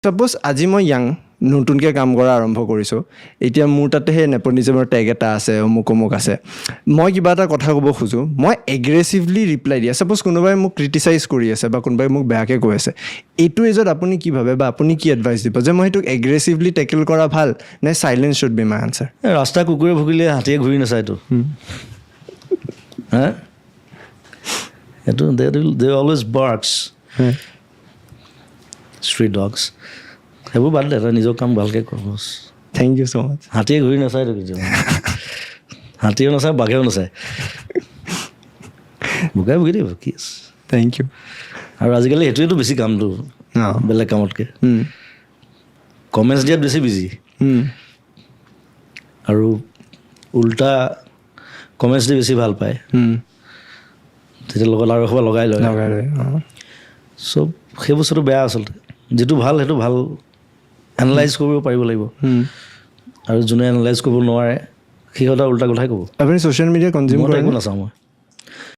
Suppose আজি মই নতুনকৈ কাম কৰা আৰম্ভ কৰিছোঁ, এতিয়া মোৰ তাতে সেই নেপনিজমৰ টেগ এটা আছে, অমুক আছে, মই কিবা এটা কথা ক'ব খোজোঁ, মই এগ্ৰেছিভলি ৰিপ্লাই দিয়া, ছাপ'জ কোনোবাই মোক ক্ৰিটিচাইজ কৰি আছে বা কোনোবাই মোক বেয়াকৈ কৈ আছে, এইটো এজত আপুনি কি ভাবে বা আপুনি কি এডভাইচ দিব যে মই সেইটোক এগ্ৰেছিভলি টেকেল কৰা ভাল নে silence should be my answer? ৰাস্তা কুকুৰে ভুকিলে হাতীয়ে ঘূৰি নাচায়তো, হা এইটো দে অলৱেজ বাৰ্কছ ষ্ট্ৰীট ডগছ, সেইবোৰ বাদ দে, তই নিজৰ কাম ভালকৈ কৰ। থেংক ইউ ছ' মাছ। হাতীয়ে ঘূৰি নাচায়তো কেতিয়াবা, হাতীয়েও নাচায় বাঘেও নাচায়, বুকাই ভুকি দিব, কি আছে। Thank you. আৰু আজিকালি সেইটোৱেতো বেছি কামটো বেলেগ কামতকৈ, কমেণ্টছ দিয়াত বেছি বিজি, আৰু উল্টা কমেণ্টছ দি বেছি ভাল পায়, তেতিয়া লগত আৰু এসোপা লগাই লয়। চব সেই বস্তুটো বেয়া আচলতে, যিটো ভাল সেইটো ভাল এনালাইজ কৰিব পাৰিব লাগিব, আৰু যোনে এনালাইজ কৰিব নোৱাৰে সিহঁতে উল্টা কথাই ক'ব। আপুনি ছ'চিয়েল মিডিয়া কনজিউম কৰে? একো নাচাওঁ মই।